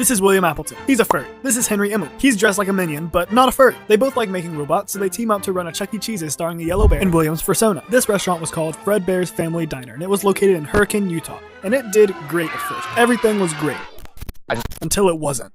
This is William Appleton. He's a furry. This is Henry Emily. He's dressed like a minion, but not a furry. They both like making robots, so they team up to run a Chuck E. Cheese's starring a yellow bear and William's persona. This restaurant was called Fredbear's Family Diner, and it was located in Hurricane, Utah. And it did great at first. Everything was great. Until it wasn't.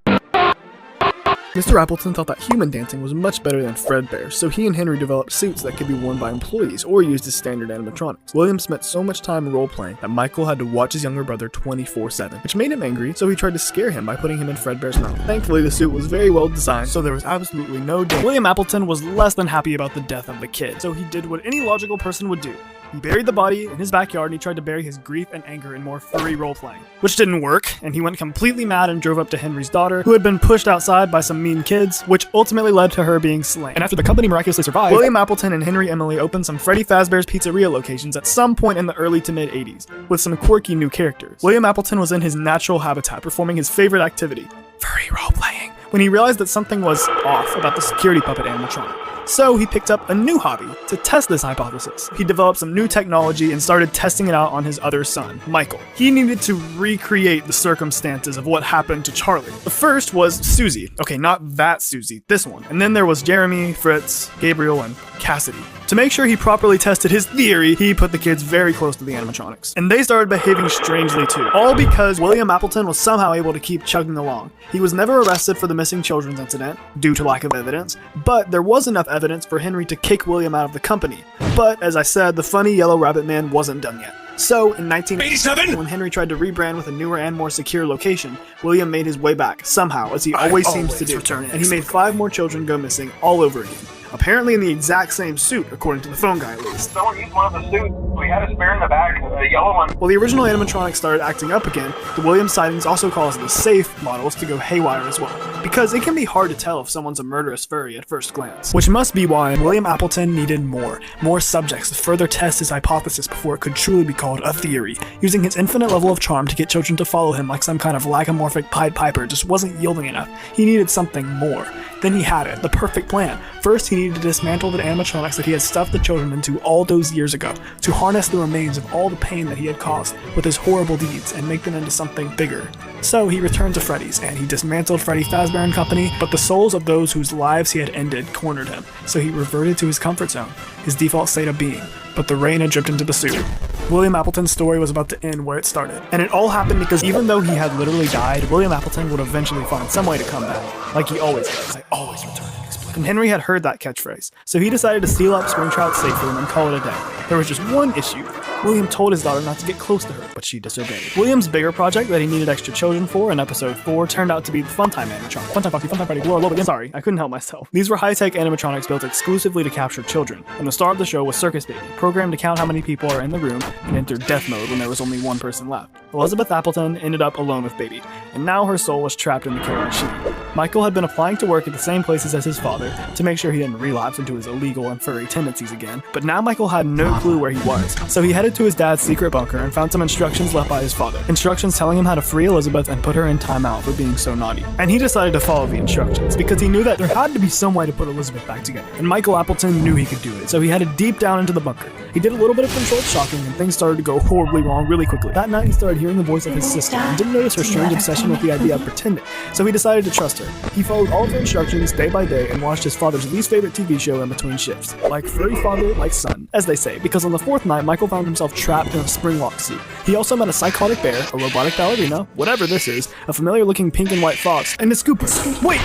Mr. Appleton thought that human dancing was much better than Fredbear, so he and Henry developed suits that could be worn by employees or used as standard animatronics. William spent so much time role-playing that Michael had to watch his younger brother 24/7, which made him angry, so he tried to scare him by putting him in Fredbear's mouth. Thankfully, the suit was very well designed, so there was absolutely no danger. William Appleton was less than happy about the death of the kid, so he did what any logical person would do. He buried the body in his backyard and he tried to bury his grief and anger in more furry role-playing, which didn't work, and he went completely mad and drove up to Henry's daughter, who had been pushed outside by some mean kids, which ultimately led to her being slain. And after the company miraculously survived, William Appleton and Henry Emily opened some Freddy Fazbear's Pizzeria locations at some point in the early to mid-80s, with some quirky new characters. William Appleton was in his natural habitat, performing his favorite activity, furry role-playing, when he realized that something was off about the security puppet animatronic. So he picked up a new hobby to test this hypothesis. He developed some new technology and started testing it out on his other son, Michael. He needed to recreate the circumstances of what happened to Charlie. The first was Susie. Okay, not that Susie, this one. And then there was Jeremy, Fritz, Gabriel, and Cassidy. To make sure he properly tested his theory, he put the kids very close to the animatronics. And they started behaving strangely too. All because William Appleton was somehow able to keep chugging along. He was never arrested for the missing children's incident, due to lack of evidence, but there was enough evidence for Henry to kick William out of the company. But, as I said, the funny yellow rabbit man wasn't done yet. So, in 1987, when Henry tried to rebrand with a newer and more secure location, William made his way back, somehow, as he always seems to do, and he made 5 more children go missing all over again. Apparently in the exact same suit, according to the phone guy at least. Someone used one of the suits. We had a spare in the back, a yellow one. While the original animatronics started acting up again, the Williams sightings also caused the safe models to go haywire as well. Because it can be hard to tell if someone's a murderous furry at first glance. Which must be why William Appleton needed more subjects to further test his hypothesis before it could truly be called a theory. Using his infinite level of charm to get children to follow him like some kind of lagomorphic Pied Piper just wasn't yielding enough. He needed something more. Then he had it, the perfect plan. First, he needed to dismantle the animatronics that he had stuffed the children into all those years ago, to harness the remains of all the pain that he had caused with his horrible deeds and make them into something bigger. So he returned to Freddy's, and he dismantled Freddy Fazbear and Company, but the souls of those whose lives he had ended cornered him, so he reverted to his comfort zone, his default state of being, but the rain had dripped into the suit. William Appleton's story was about to end where it started, and it all happened because even though he had literally died, William Appleton would eventually find some way to come back, like he always does. I always return. And Henry had heard that catchphrase, so he decided to seal up Springtrout safe for them and call it a day. There was just one issue. William told his daughter not to get close to her, but she disobeyed. William's bigger project that he needed extra children for in episode 4 turned out to be the Funtime animatronic. Funtime Foxy, Funtime Freddy, Glory, Lobo. Sorry, I couldn't help myself. These were high-tech animatronics built exclusively to capture children, and the star of the show was Circus Baby, programmed to count how many people are in the room and enter death mode when there was only one person left. Elizabeth Appleton ended up alone with Baby, and now her soul was trapped in the killer machine. Michael had been applying to work at the same places as his father to make sure he didn't relapse into his illegal and furry tendencies again, but now Michael had no clue where he was, so he headed to his dad's secret bunker and found some instructions left by his father. Instructions telling him how to free Elizabeth and put her in timeout for being so naughty. And he decided to follow the instructions, because he knew that there had to be some way to put Elizabeth back together, and Michael Appleton knew he could do it, so he headed deep down into the bunker. He did a little bit of controlled shocking, and things started to go horribly wrong really quickly. That night he started hearing the voice of his sister, and didn't notice her strange obsession with the idea of pretending, so he decided to trust her. He followed all of her instructions day by day and watched his father's least favorite TV show in between shifts. Like furry father, like son, as they say, because on the 4th night, Michael found himself trapped in a springlock suit. He also met a psychotic bear, a robotic ballerina, whatever this is, a familiar-looking pink and white fox, and a scooper. Wait!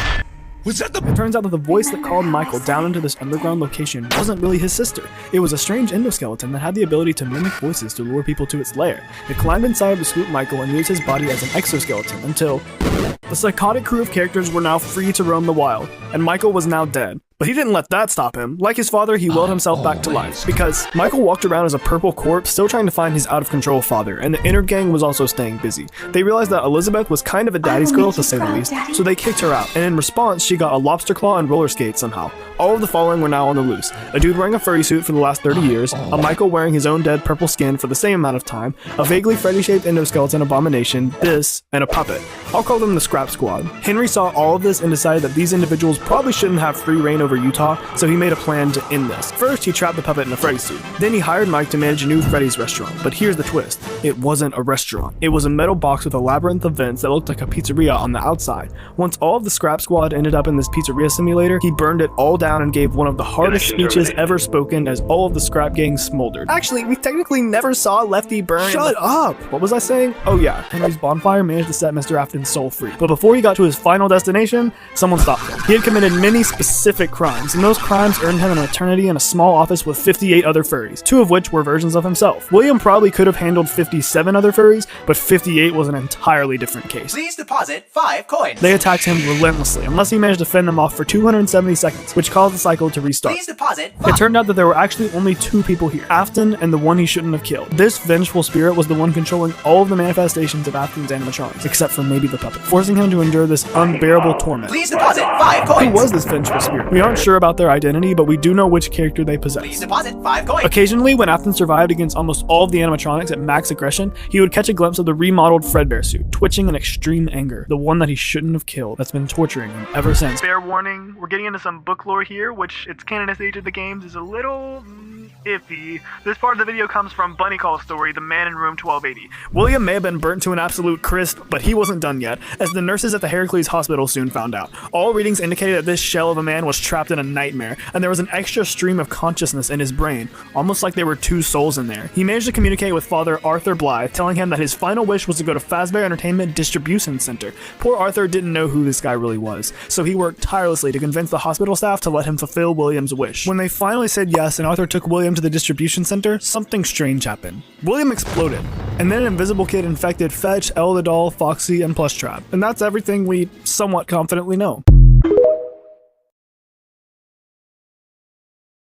Was that the— It turns out that the voice that called Michael down into this underground location wasn't really his sister. It was a strange endoskeleton that had the ability to mimic voices to lure people to its lair. It climbed inside to swoop Michael and used his body as an exoskeleton until the psychotic crew of characters were now free to roam the wild, and Michael was now dead. But he didn't let that stop him. Like his father, he willed himself back to life, because Michael walked around as a purple corpse, still trying to find his out-of-control father, and the inner gang was also staying busy. They realized that Elizabeth was kind of a daddy's girl, to say the least, so they kicked her out, and in response, she got a lobster claw and roller skates somehow. All of the following were now on the loose. A dude wearing a furry suit for the last 30 years, a Michael wearing his own dead purple skin for the same amount of time, a vaguely Freddy-shaped endoskeleton abomination, this, and a puppet. I'll call them the Scrap Scrap Squad. Henry saw all of this and decided that these individuals probably shouldn't have free reign over Utah, so he made a plan to end this. First, he trapped the puppet in a Freddy suit. Then he hired Mike to manage a new Freddy's restaurant. But here's the twist. It wasn't a restaurant. It was a metal box with a labyrinth of vents that looked like a pizzeria on the outside. Once all of the Scrap Squad ended up in this pizzeria simulator, he burned it all down and gave one of the hardest speeches ever spoken as all of the Scrap Gang smoldered. Actually, we technically never saw Lefty burn. Shut up! What was I saying? Oh yeah, Henry's bonfire managed to set Mr. Afton's soul free. But before he got to his final destination, someone stopped him. He had committed many specific crimes, and those crimes earned him an eternity in a small office with 58 other furries, 2 of which were versions of himself. William probably could have handled 57 other furries, but 58 was an entirely different case. Please deposit 5 coins. They attacked him relentlessly, unless he managed to fend them off for 270 seconds, which caused the cycle to restart. Please deposit 5. It turned out that there were actually only 2 people here, Afton and the one he shouldn't have killed. This vengeful spirit was the one controlling all of the manifestations of Afton's animatronics, except for maybe the puppet, forcing him to endure this unbearable torment. Please deposit 5 coins. Who was this vengeful spirit? We aren't sure about their identity, but we do know which character they possess. Please deposit 5 coins. Occasionally, when Afton survived against almost all of the animatronics at max aggression, he would catch a glimpse of the remodeled Fredbear suit, twitching in extreme anger, the one that he shouldn't have killed, that's been torturing him ever since. Fair warning, we're getting into some book lore here, which its canon stage of the games is a little iffy. This part of the video comes from Bunny Call's story, The Man in Room 1280. William may have been burnt to an absolute crisp, but he wasn't done yet, as the nurses at the Heracles Hospital soon found out. All readings indicated that this shell of a man was trapped in a nightmare, and there was an extra stream of consciousness in his brain, almost like there were 2 souls in there. He managed to communicate with Father Arthur Blythe, telling him that his final wish was to go to Fazbear Entertainment Distribution Center. Poor Arthur didn't know who this guy really was, so he worked tirelessly to convince the hospital staff to let him fulfill William's wish. When they finally said yes and Arthur took William to the distribution center, something strange happened. William exploded, and then an invisible kid infected Fetch, Elle the Doll, Foxy, and Plushtrap. And that's everything we somewhat confidently know.